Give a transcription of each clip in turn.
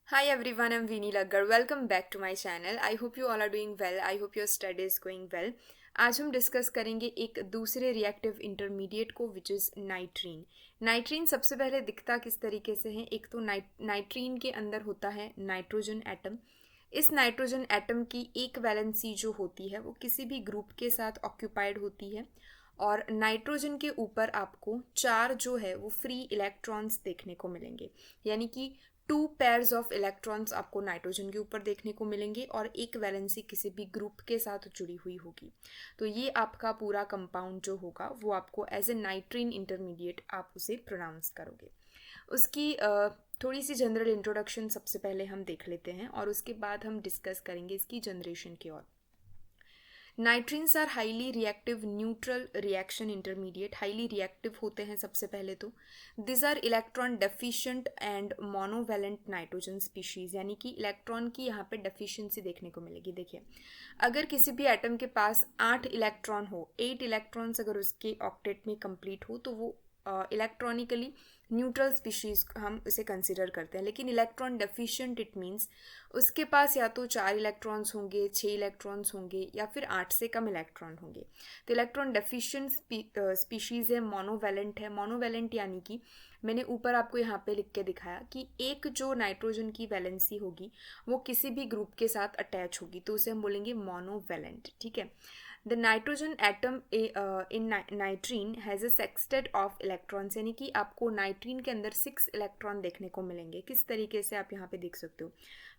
Hi everyone, I'm Veeni Laggar. Welcome back to my channel. I hope you all are doing well. I hope your study is going well. आज हम discuss करेंगे एक दूसरे reactive intermediate को विच is नाइट्रीन। नाइट्रीन सबसे पहले दिखता किस तरीके से है। एक तो नाइट्रीन के अंदर होता है नाइट्रोजन एटम। इस नाइट्रोजन एटम की एक वैलेंसी जो होती है वो किसी भी ग्रुप के साथ ऑक्यूपाइड होती है और नाइट्रोजन के ऊपर आपको चार जो है वो फ्री इलेक्ट्रॉन्स देखने को मिलेंगे, यानी कि टू पेयर्स ऑफ इलेक्ट्रॉन्स आपको नाइट्रोजन के ऊपर देखने को मिलेंगे और एक वैलेंसी किसी भी ग्रुप के साथ जुड़ी हुई होगी। तो ये आपका पूरा कंपाउंड जो होगा वो आपको एज ए नाइट्रीन इंटरमीडिएट आप उसे प्रोनाउंस करोगे। उसकी थोड़ी सी जनरल इंट्रोडक्शन सबसे पहले हम देख लेते हैं और उसके बाद हम डिस्कस करेंगे इसकी जनरेशन की ओर। Nitrenes are highly reactive neutral reaction intermediate. Highly reactive होते हैं सबसे पहले तो। This are electron deficient and monovalent nitrogen species, यानी कि इलेक्ट्रॉन की यहाँ पे डेफिशिएंसी देखने को मिलेगी। देखिए, अगर किसी भी एटम के पास 8 इलेक्ट्रॉन हो, 8 इलेक्ट्रॉन्स अगर उसके ऑक्टेट में कंप्लीट हो तो वो इलेक्ट्रॉनिकली न्यूट्रल स्पीशीज हम इसे कंसिडर करते हैं। लेकिन इलेक्ट्रॉन डेफिशिएंट इट मीन्स उसके पास या तो 4 इलेक्ट्रॉन्स होंगे, 6 इलेक्ट्रॉन्स होंगे या फिर 8 से कम इलेक्ट्रॉन होंगे। तो इलेक्ट्रॉन डेफिशिएंट स्पीशीज़ है, मोनोवैलेंट है। मोनोवैलेंट यानी कि मैंने ऊपर आपको यहाँ पे लिख के दिखाया कि एक जो नाइट्रोजन की वैलेंसी होगी वो किसी भी ग्रुप के साथ अटैच होगी, तो उसे हम बोलेंगे मोनोवैलेंट। ठीक है। The nitrogen atom in नाइट्रीन has a sextet of electrons, यानी कि आपको नाइट्रीन के अंदर 6 इलेक्ट्रॉन देखने को मिलेंगे। किस तरीके से आप यहाँ पे देख सकते हो,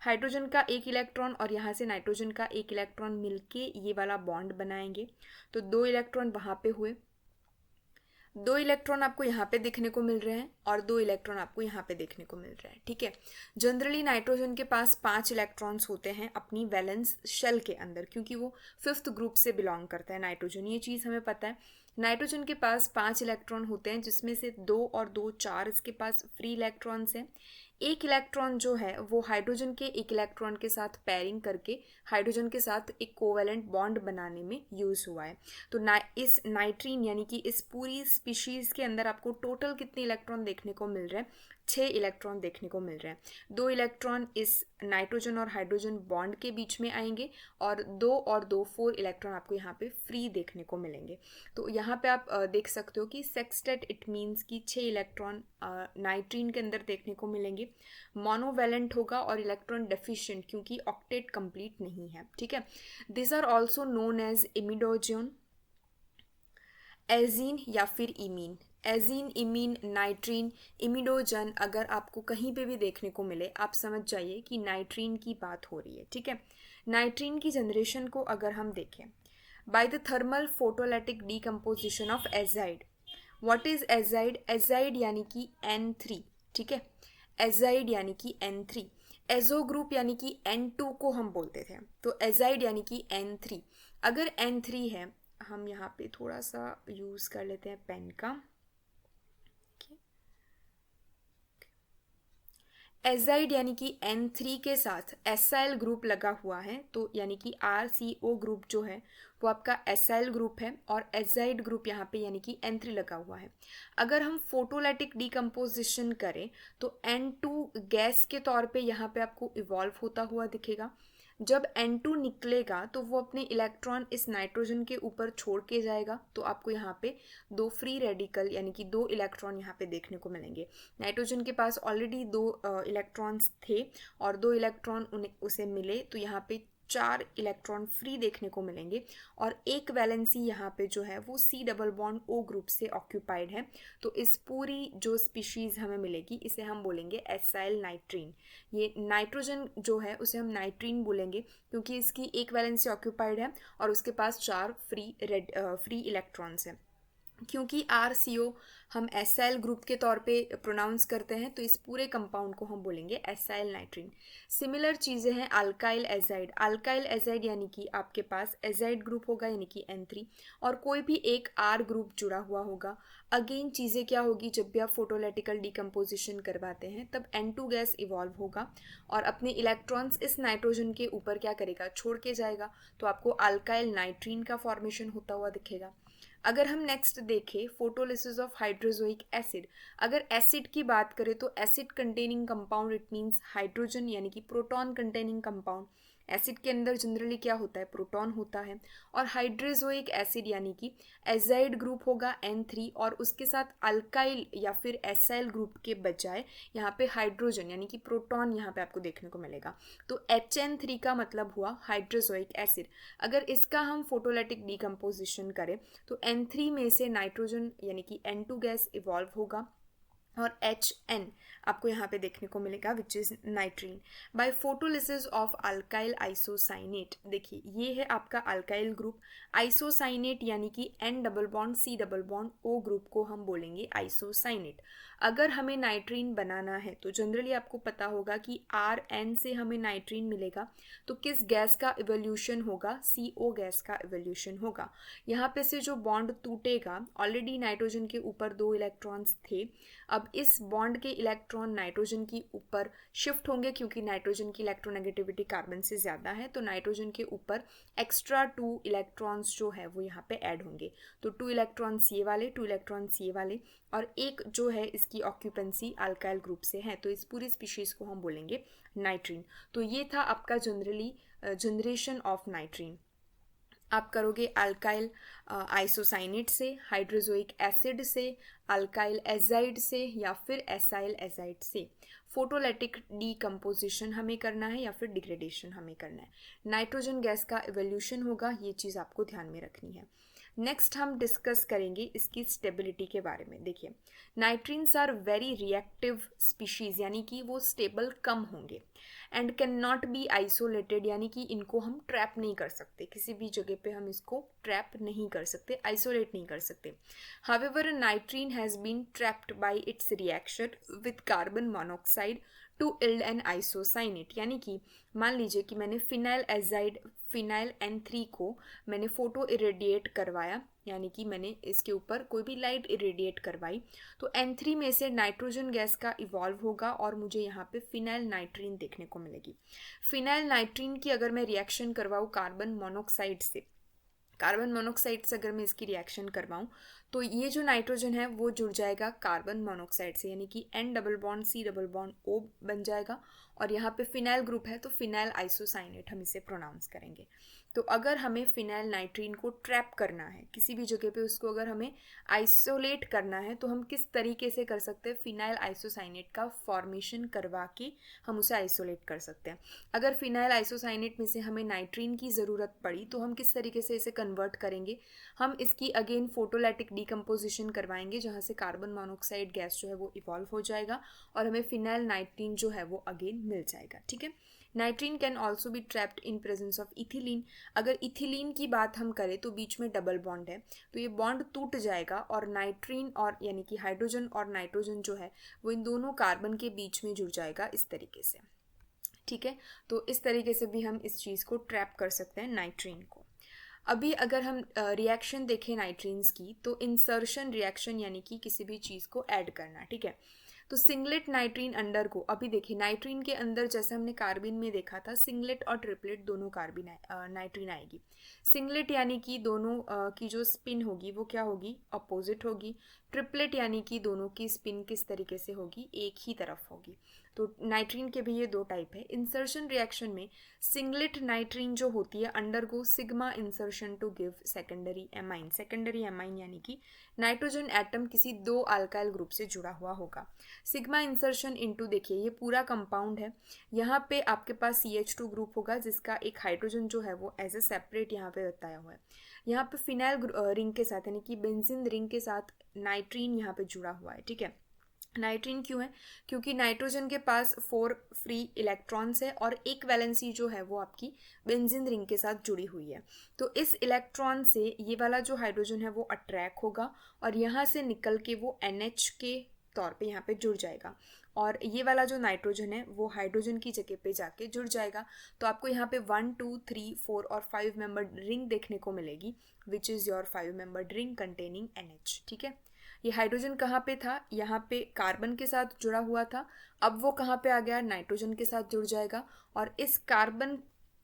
हाइड्रोजन का एक इलेक्ट्रॉन और यहाँ से नाइट्रोजन का एक इलेक्ट्रॉन मिलके ये वाला बॉन्ड बनाएंगे, तो 2 इलेक्ट्रॉन वहाँ पे हुए। 2 इलेक्ट्रॉन आपको यहाँ पे देखने को मिल रहे हैं और 2 इलेक्ट्रॉन आपको यहाँ पे देखने को मिल रहे हैं। ठीक है। जनरली नाइट्रोजन के पास 5 इलेक्ट्रॉन्स होते हैं अपनी वैलेंस शेल के अंदर, क्योंकि वो 5th ग्रुप से बिलोंग करता है नाइट्रोजन, ये चीज़ हमें पता है। नाइट्रोजन के पास 5 इलेक्ट्रॉन होते हैं, जिसमें से 2 और 2 4 इसके पास फ्री इलेक्ट्रॉन्स हैं। एक इलेक्ट्रॉन जो है वो हाइड्रोजन के एक इलेक्ट्रॉन के साथ पेयरिंग करके हाइड्रोजन के साथ एक कोवेलेंट बॉन्ड बनाने में यूज़ हुआ है। तो इस नाइट्रीन यानी कि इस पूरी स्पीशीज़ के अंदर आपको टोटल कितने इलेक्ट्रॉन देखने को मिल रहे हैं? 6 इलेक्ट्रॉन देखने को मिल रहे हैं। 2 इलेक्ट्रॉन इस नाइट्रोजन और हाइड्रोजन बॉन्ड के बीच में आएंगे और 2 और 2 4 इलेक्ट्रॉन आपको यहाँ पे फ्री देखने को मिलेंगे। तो यहाँ पे आप देख सकते हो कि सेक्सटेट इट मीन्स कि 6 इलेक्ट्रॉन नाइट्रीन के अंदर देखने को मिलेंगे। मोनोवैलेंट होगा और इलेक्ट्रॉन डेफिशिएंट, क्योंकि ऑक्टेट कंप्लीट नहीं है। ठीक है। This are also known as imidogen, azene या फिर इमीन। एजीन, इमीन, नाइट्रीन, इमिडोजन अगर आपको कहीं पे भी देखने को मिले आप समझ जाइए कि नाइट्रीन की बात हो रही है। ठीक है। नाइट्रीन की जनरेशन को अगर हम देखें, by the thermal photolytic decomposition of azide. What is azide? Azide यानी कि N3। ठीक है। एजाइड यानी कि N3। एजो ग्रुप यानी कि N2 को हम बोलते थे, तो एजाइड यानी कि N3। अगर N3 है, हम यहाँ पे थोड़ा सा यूज़ कर लेते हैं पेन का। एजाइड यानी कि N3 के साथ एसाइल ग्रुप लगा हुआ है, तो यानी कि RCO ग्रुप जो है वो आपका एसाइल ग्रुप है और एजाइड ग्रुप यहाँ पे यानी कि N3 लगा हुआ है। अगर हम फोटोलैटिक डीकम्पोजिशन करें तो N2 गैस के तौर पे यहाँ पे आपको इवॉल्व होता हुआ दिखेगा। जब N2 निकलेगा तो वो अपने इलेक्ट्रॉन इस नाइट्रोजन के ऊपर छोड़ के जाएगा, तो आपको यहाँ पे 2 फ्री रेडिकल यानी कि 2 इलेक्ट्रॉन यहाँ पे देखने को मिलेंगे। नाइट्रोजन के पास ऑलरेडी 2 इलेक्ट्रॉन्स थे और 2 इलेक्ट्रॉन उसे मिले, तो यहाँ पे 4 इलेक्ट्रॉन फ्री देखने को मिलेंगे और एक वैलेंसी यहाँ पे जो है वो C double bond O group से ऑक्यूपाइड है। तो इस पूरी जो स्पीशीज़ हमें मिलेगी इसे हम बोलेंगे एसाइल नाइट्रीन। ये नाइट्रोजन जो है उसे हम नाइट्रीन बोलेंगे क्योंकि इसकी एक वैलेंसी ऑक्यूपाइड है और उसके पास 4 फ्री इलेक्ट्रॉन्स हैं। क्योंकि RCO हम एसाइल ग्रुप के तौर पे प्रोनाउंस करते हैं, तो इस पूरे कंपाउंड को हम बोलेंगे एसाइल नाइट्रीन। सिमिलर चीज़ें हैं अल्काइल एजाइड। अल्काइल एजाइड यानी कि आपके पास एजाइड ग्रुप होगा यानी कि N3 और कोई भी एक R ग्रुप जुड़ा हुआ होगा। अगेन चीज़ें क्या होगी, जब भी आप फोटोलैटिकल डीकम्पोजिशन करवाते हैं तब N2 गैस इवॉल्व होगा और अपने इलेक्ट्रॉन्स इस नाइट्रोजन के ऊपर क्या करेगा, छोड़ के जाएगा, तो आपको अल्काइल नाइट्रीन का फॉर्मेशन होता हुआ दिखेगा। अगर हम नेक्स्ट देखें फोटोलिसिस ऑफ हाइड्रोजोइक एसिड, अगर एसिड की बात करें तो acid containing compound it means hydrogen यानी कि प्रोटॉन कंटेनिंग कंपाउंड। एसिड के अंदर जनरली क्या होता है, प्रोटॉन होता है। और हाइड्रोजोइक एसिड यानी कि एजाइड ग्रुप होगा N3 और उसके साथ अल्काइल या फिर एसाइल ग्रुप के बजाय यहाँ पे हाइड्रोजन यानी कि प्रोटॉन यहाँ पे आपको देखने को मिलेगा। तो HN3 का मतलब हुआ हाइड्रोजोइक एसिड। अगर इसका हम फोटोलाइटिक डिकम्पोजिशन करें तो N3 में से नाइट्रोजन यानी कि N2 गैस इवॉल्व होगा और HN आपको यहाँ पे देखने को मिलेगा which is nitrene. By photolysis of alkyl isocyanate, देखिए ये है आपका अल्काइल ग्रुप। आइसोसाइनेट यानी कि N double bond C double bond O group को हम बोलेंगे आइसोसाइनेट। अगर हमें नाइट्रीन बनाना है तो जनरली आपको पता होगा कि RN से हमें नाइट्रीन मिलेगा, तो किस गैस का इवोल्यूशन होगा, CO गैस का इवोल्यूशन होगा। यहाँ पे से जो बॉन्ड टूटेगा, ऑलरेडी नाइट्रोजन के ऊपर 2 इलेक्ट्रॉन्स थे, अब इस बॉन्ड के इलेक्ट्रॉन नाइट्रोजन की ऊपर शिफ्ट होंगे क्योंकि नाइट्रोजन की इलेक्ट्रोनेगेटिविटी कार्बन से ज़्यादा है, तो नाइट्रोजन के ऊपर एक्स्ट्रा 2 इलेक्ट्रॉन्स जो है वो यहाँ पे ऐड होंगे। तो 2 इलेक्ट्रॉन्स ये वाले, 2 इलेक्ट्रॉन्स ये वाले, और एक जो है इसकी ऑक्यूपेंसी अल्काइल ग्रुप से है, तो इस पूरी स्पीशीज़ को हम बोलेंगे नाइट्रीन। तो ये था आपका जनरली जनरेशन ऑफ नाइट्रीन। आप करोगे अल्काइल आइसोसाइनेट से, हाइड्रोजोइक एसिड से, अल्काइल एजाइड से या फिर एसाइल एजाइड से। फोटोलाइटिक डीकम्पोजिशन हमें करना है या फिर डिग्रेडेशन हमें करना है। नाइट्रोजन गैस का इवोल्यूशन होगा, ये चीज़ आपको ध्यान में रखनी है। नेक्स्ट हम डिस्कस करेंगे इसकी स्टेबिलिटी के बारे में। देखिए नाइट्रीन्स आर वेरी रिएक्टिव स्पीशीज़ यानी कि वो स्टेबल कम होंगे and can not be isolated यानी कि इनको हम ट्रैप नहीं कर सकते, किसी भी जगह पे हम इसको ट्रैप नहीं कर सकते, आइसोलेट नहीं कर सकते। However nitrene has been trapped by its reaction with carbon monoxide to yield an isocyanate, यानी कि मान लीजिए कि मैंने फिनाइल एजाइड फिनाइल N3 को मैंने फोटो इरेडिएट करवाया, यानी कि मैंने इसके ऊपर कोई भी लाइट इरेडिएट करवाई, तो N3 में से नाइट्रोजन गैस का इवॉल्व होगा और मुझे यहाँ पे फिनाइल नाइट्रीन देखने को मिलेगी। फिनाइल नाइट्रीन की अगर मैं रिएक्शन करवाऊँ कार्बन मोनोक्साइड से, कार्बन मोनोक्साइड से अगर मैं इसकी रिएक्शन करवाऊँ तो ये जो नाइट्रोजन है वो जुड़ जाएगा कार्बन मोनोक्साइड से, यानी कि N double bond C double bond O बन जाएगा और यहाँ पे फिनाइल ग्रुप है तो फिनाइल आइसोसाइनेट हम इसे प्रोनाउंस करेंगे। तो अगर हमें फिनाइल नाइट्रीन को ट्रैप करना है किसी भी जगह पे, उसको अगर हमें आइसोलेट करना है तो हम किस तरीके से कर सकते हैं, फिनाइल आइसोसाइनेट का फॉर्मेशन करवा के हम उसे आइसोलेट कर सकते हैं। अगर फिनाइल आइसोसाइनेट में से हमें नाइट्रीन की ज़रूरत पड़ी तो हम किस तरीके से इसे कन्वर्ट करेंगे, हम इसकी अगेन फोटोलाइटिक डिकम्पोजिशन करवाएंगे जहाँ से कार्बन मोनोक्साइड गैस जो है वो इवॉल्व हो जाएगा और हमें फिनाइल नाइट्रीन जो है वो अगेन मिल जाएगा। ठीक है। नाइट्रीन can also be trapped in presence of ethylene. अगर इथिलीन की बात हम करें तो बीच में डबल बॉन्ड है, तो ये बॉन्ड टूट जाएगा और नाइट्रीन और यानी कि हाइड्रोजन और नाइट्रोजन जो है वो इन दोनों कार्बन के बीच में जुड़ जाएगा इस तरीके से। ठीक है, तो इस तरीके से भी हम इस चीज़ को ट्रैप कर सकते हैं नाइट्रीन को। अभी अगर हम रिएक्शन देखें नाइट्रीन्स की, तो इंसर्शन रिएक्शन यानी कि किसी भी चीज़ को ऐड करना। ठीक है, तो सिंगलेट नाइट्रीन अंडर को, अभी देखिए नाइट्रीन के अंदर जैसे हमने कार्बिन में देखा था सिंगलेट और ट्रिपलेट दोनों कार्बिन नाइट्रीन आएगी। सिंगलेट यानी कि दोनों की जो स्पिन होगी वो क्या होगी, अपोजिट होगी। ट्रिपलेट यानी कि दोनों की स्पिन किस तरीके से होगी, एक ही तरफ होगी। तो नाइट्रीन के भी ये दो टाइप है। इंसर्शन रिएक्शन में सिंगलेट नाइट्रीन जो होती है undergo sigma insertion to give secondary amine. Secondary amine यानी कि नाइट्रोजन एटम किसी दो अल्काइल ग्रुप से जुड़ा हुआ होगा। सिग्मा इंसर्शन इनटू, देखिए ये पूरा कंपाउंड है, यहाँ पे आपके पास CH2 ग्रुप होगा जिसका एक हाइड्रोजन जो है वो एज ए सेपरेट यहाँ पे बताया हुआ है। यहाँ पे फिनाइल रिंग के साथ यानी कि बेंजीन रिंग के साथ नाइट्रीन यहाँ पे जुड़ा हुआ है। ठीक है, नाइट्रीन क्यों है, क्योंकि नाइट्रोजन के पास 4 फ्री इलेक्ट्रॉन्स है और एक वैलेंसी जो है वो आपकी बेंजीन रिंग के साथ जुड़ी हुई है। तो इस इलेक्ट्रॉन से ये वाला जो हाइड्रोजन है वो अट्रैक्ट होगा और यहाँ से निकल के वो NH के तौर पे यहाँ पे जुड़ जाएगा और ये वाला जो नाइट्रोजन है वो हाइड्रोजन की जगह पे जाके जुड़ जाएगा। तो आपको यहाँ पे 1 2 3 4 और 5 मेंबर्ड रिंग देखने को मिलेगी which is your 5 membered ring containing NH। ठीक है, ये हाइड्रोजन कहाँ पे था, यहाँ पे कार्बन के साथ जुड़ा हुआ था, अब वो कहाँ पे आ गया, नाइट्रोजन के साथ जुड़ जाएगा और इस कार्बन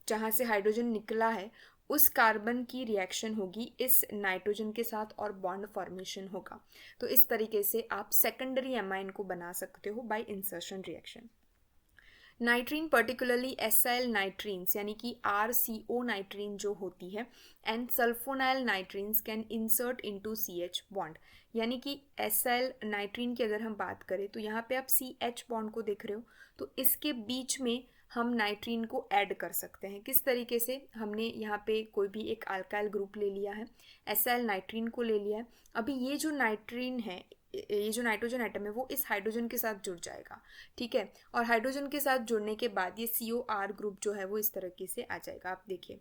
जहाँ से हाइड्रोजन निकला है उस कार्बन की रिएक्शन होगी इस नाइट्रोजन के साथ और बॉन्ड फॉर्मेशन होगा। तो इस तरीके से आप सेकेंडरी एमाइन को बना सकते हो by insertion reaction. Nitrene particularly acyl nitrenes यानी कि RCO नाइट्रीन जो होती है and sulfonyl nitrenes can insert into CH bond, यानी कि एसाइल नाइट्रीन की अगर हम बात करें तो यहाँ पे आप CH बॉन्ड को देख रहे हो, तो इसके बीच में हम नाइट्रीन को ऐड कर सकते हैं। किस तरीके से? हमने यहाँ पे कोई भी एक अल्काइल ग्रुप ले लिया है, एसाइल नाइट्रीन को ले लिया है। अभी ये जो नाइट्रीन है, ये जो नाइट्रोजन एटम है वो इस हाइड्रोजन के साथ जुड़ जाएगा, ठीक है। और हाइड्रोजन के साथ जुड़ने के बाद ये COR ग्रुप जो है वो इस तरीके से आ जाएगा। आप देखिए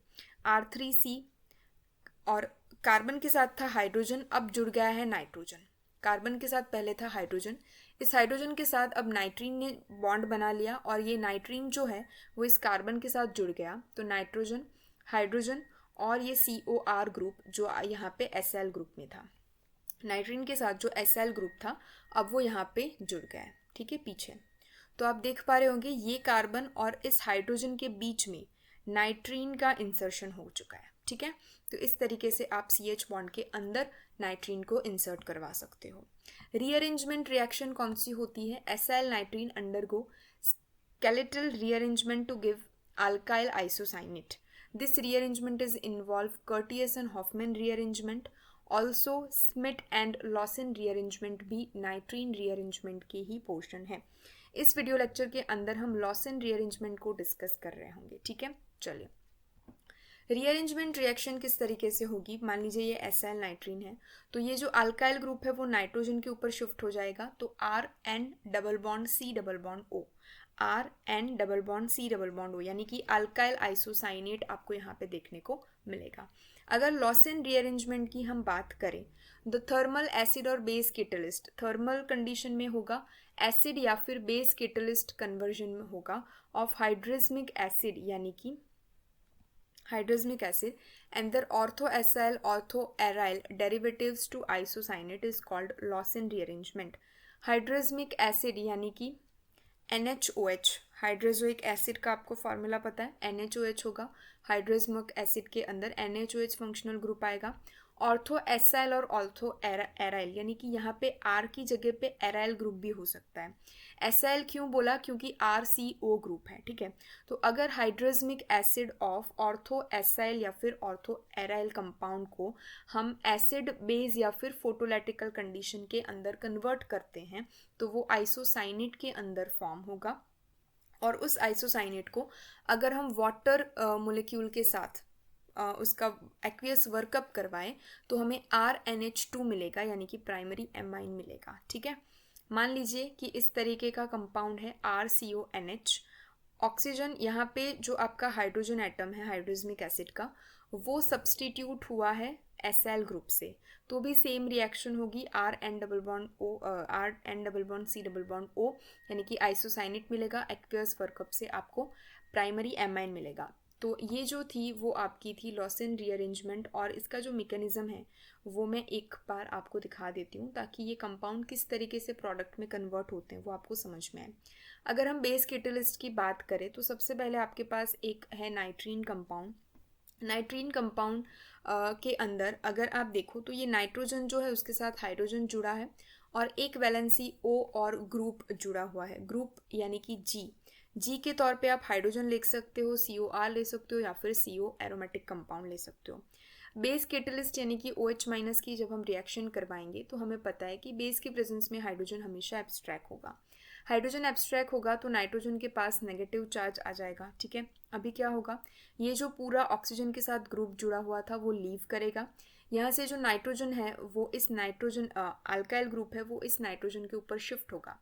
R3C, और कार्बन के साथ था हाइड्रोजन, अब जुड़ गया है नाइट्रोजन। कार्बन के साथ पहले था हाइड्रोजन, इस हाइड्रोजन के साथ अब नाइट्रीन ने बॉन्ड बना लिया और ये नाइट्रीन जो है वो इस कार्बन के साथ जुड़ गया। तो नाइट्रोजन, हाइड्रोजन और ये COR ग्रुप जो यहाँ पे SL ग्रुप में था, नाइट्रीन के साथ जो SL ग्रुप था अब वो यहाँ पे जुड़ गया है, ठीक है, पीछे। तो आप देख पा रहे होंगे ये कार्बन और इस हाइड्रोजन के बीच में नाइट्रीन का इंसर्शन हो चुका है, ठीक है। तो इस तरीके से आप CH बॉन्ड के अंदर नाइट्रीन को इंसर्ट करवा सकते हो। रीअरेंजमेंट रिएक्शन कौन सी होती है? Acyl नाइट्रीन undergo skeletal rearrangement to give alkyl isocyanate. This rearrangement is involve Curtius and Hoffman rearrangement. Also Schmitt and Lawson rearrangement भी नाइट्रीन रीअरेंजमेंट के ही पोर्शन है। इस वीडियो लेक्चर के अंदर हम लॉसन रीअरेंजमेंट को डिस्कस कर रहे होंगे, ठीक है। चलिए, रीअरेंजमेंट रिएक्शन किस तरीके से होगी? मान लीजिए ये एसाइल नाइट्रीन है, तो ये जो अल्काइल ग्रुप है वो नाइट्रोजन के ऊपर शिफ्ट हो जाएगा, तो RN double bond C double bond O, RN double bond C double bond O, यानी कि अल्काइल आइसोसाइनेट आपको यहाँ पे देखने को मिलेगा। अगर लॉसन रीअरेंजमेंट की हम बात करें, द थर्मल एसिड और बेस कैटलिस्ट, थर्मल कंडीशन में होगा, एसिड या फिर बेस कैटलिस्ट कन्वर्जन में होगा ऑफ हाइड्रिज्मिक एसिड यानी कि hydrosmic acid and their orthoacyl orthoaryl derivatives to isocyanate is called Lawson rearrangement. Hydroxamic acid यानी कि NaOH, हाइड्रोजोइक एसिड का आपको फॉर्मूला पता है, NaOH होगा। हाइड्रोजमिक एसिड के अंदर NaOH फंक्शनल ग्रुप आएगा। ऑर्थो एसाइल और ऑर्थो एराइल, यानी कि यहाँ पे R की जगह पे एराइल ग्रुप भी हो सकता है। एसाइल क्यों बोला? क्योंकि RCO ग्रुप है, ठीक है। तो अगर हाइड्रोजमिक एसिड ऑफ ऑर्थो एसाइल या फिर ऑर्थो एराइल कंपाउंड को हम एसिड बेस या फिर फोटोलैटिकल कंडीशन के अंदर कन्वर्ट करते हैं तो वो आइसोसाइनेट के अंदर फॉर्म होगा। और उस आइसोसाइनेट को अगर हम वाटर मोलिक्यूल के साथ उसका एक्वियस वर्कअप करवाएं तो हमें RNH2 मिलेगा, यानी कि प्राइमरी एमाइन मिलेगा, ठीक है। मान लीजिए कि इस तरीके का कंपाउंड है RCONH। ऑक्सीजन यहाँ पे जो आपका हाइड्रोजन एटम है हाइड्रोजमिक एसिड का, वो सब्सटीट्यूट हुआ है एसएल ग्रुप से, तो भी सेम रिएक्शन होगी, RN double bond O, RN double bond C double bond O, यानी कि आइसोसाइनेट मिलेगा। एक्वियस वर्कअप से आपको प्राइमरी एमाइन मिलेगा। तो ये जो थी वो आपकी थी लॉसन रीअरेंजमेंट, और इसका जो मैकेनिज्म है वो मैं एक बार आपको दिखा देती हूँ ताकि ये कंपाउंड किस तरीके से प्रोडक्ट में कन्वर्ट होते हैं वो आपको समझ में आए। अगर हम बेस कैटलिस्ट की बात करें तो सबसे पहले आपके पास एक है नाइट्रीन कंपाउंड। नाइट्रीन कंपाउंड के अंदर अगर आप देखो तो ये नाइट्रोजन जो है उसके साथ हाइड्रोजन जुड़ा है और एक वैलेंसी O और ग्रुप जुड़ा हुआ है, ग्रुप यानी कि जी के तौर पे आप हाइड्रोजन लिख सकते हो, COR ले सकते हो या फिर CO एरोमेटिक कंपाउंड ले सकते हो। बेस कैटलिस्ट यानी कि OH माइनस की जब हम रिएक्शन करवाएंगे तो हमें पता है कि बेस के प्रेजेंस में हाइड्रोजन हमेशा एब्स्ट्रैक्ट होगा। हाइड्रोजन एब्स्ट्रैक्ट होगा तो नाइट्रोजन के पास नेगेटिव चार्ज आ जाएगा, ठीक है। अभी क्या होगा, ये जो पूरा ऑक्सीजन के साथ ग्रुप जुड़ा हुआ था वो लीव करेगा। यहाँ से जो नाइट्रोजन है वो इस नाइट्रोजन अल्काइल ग्रुप है वो इस नाइट्रोजन के ऊपर शिफ्ट होगा।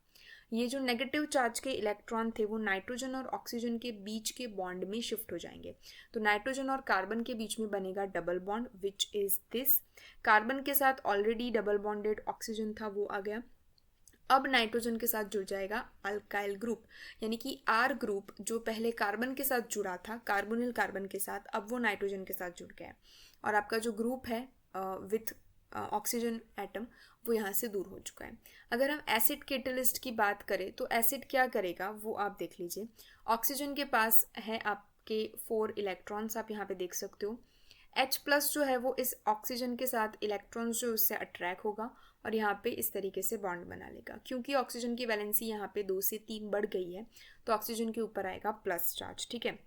ये जो नेगेटिव चार्ज के इलेक्ट्रॉन थे वो नाइट्रोजन और ऑक्सीजन के बीच के बॉन्ड में शिफ्ट हो जाएंगे, तो नाइट्रोजन और कार्बन के बीच में बनेगा double bond which is this. Carbon के साथ ऑलरेडी डबल बॉन्डेड ऑक्सीजन था वो आ गया। अब नाइट्रोजन के साथ जुड़ जाएगा अल्काइल ग्रुप, यानी कि R ग्रुप जो पहले कार्बन के साथ जुड़ा था कार्बोनिल कार्बन के साथ, अब वो नाइट्रोजन के साथ जुड़ गया है और आपका जो ग्रुप है विथ ऑक्सीजन एटम वो यहाँ से दूर हो चुका है। अगर हम एसिड कैटलिस्ट की बात करें तो एसिड क्या करेगा वो आप देख लीजिए। ऑक्सीजन के पास है आपके 4 इलेक्ट्रॉन्स, आप यहाँ पे देख सकते हो। H+ जो है वो इस ऑक्सीजन के साथ इलेक्ट्रॉन्स जो उससे अट्रैक्ट होगा और यहाँ पे इस तरीके से बॉन्ड बना लेगा। क्योंकि ऑक्सीजन की वैलेंसी यहाँ पे 2 से 3 बढ़ गई है तो ऑक्सीजन के ऊपर आएगा प्लस चार्ज, ठीक है।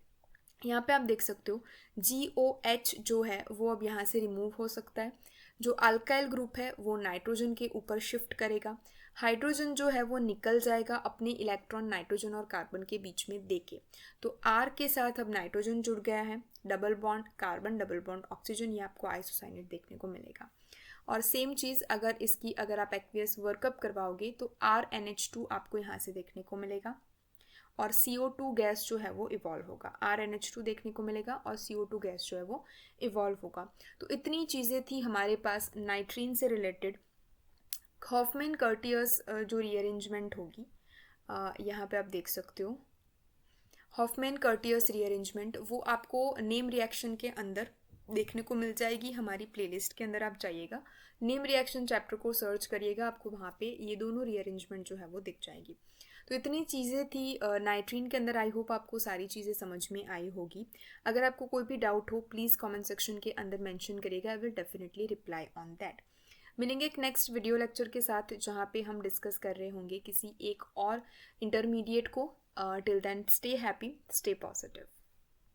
यहाँ पे आप देख सकते हो GOH जो है वो अब यहाँ से रिमूव हो सकता है। जो अल्काइल ग्रुप है वो नाइट्रोजन के ऊपर शिफ्ट करेगा। हाइड्रोजन जो है वो निकल जाएगा अपने इलेक्ट्रॉन नाइट्रोजन और कार्बन के बीच में देके। तो R के साथ अब नाइट्रोजन जुड़ गया है, double bond carbon, double bond oxygen, ये आपको आइसोसाइनेट देखने को मिलेगा। और सेम चीज़ अगर आप एक्वियस वर्कअप करवाओगे तो RNH2 आपको यहाँ से देखने को मिलेगा और CO2 गैस जो है वो इवॉल्व होगा। RNH2 देखने को मिलेगा और CO2 गैस जो है वो इवॉल्व होगा। तो इतनी चीज़ें थी हमारे पास नाइट्रीन से रिलेटेड। हॉफमैन कर्टियस जो रीअरेंजमेंट होगी, यहाँ पे आप देख सकते हो हॉफमैन कर्टियस रीअरेंजमेंट, वो आपको नेम रिएक्शन के अंदर देखने को मिल जाएगी। हमारी प्लेलिस्ट के अंदर आप जाइएगा, नेम रिएक्शन चैप्टर को सर्च करिएगा, आपको वहाँ पे ये दोनों रीअरेंजमेंट जो है वो दिख जाएगी। तो इतनी चीज़ें थी नाइट्रीन के अंदर। आई होप आपको सारी चीज़ें समझ में आई होगी। अगर आपको कोई भी डाउट हो प्लीज़ कमेंट सेक्शन के अंदर मेंशन करिएगा, I will definitely reply on that. मिलेंगे एक नेक्स्ट वीडियो लेक्चर के साथ जहाँ पे हम डिस्कस कर रहे होंगे किसी एक और इंटरमीडिएट को। Till then stay happy, stay positive.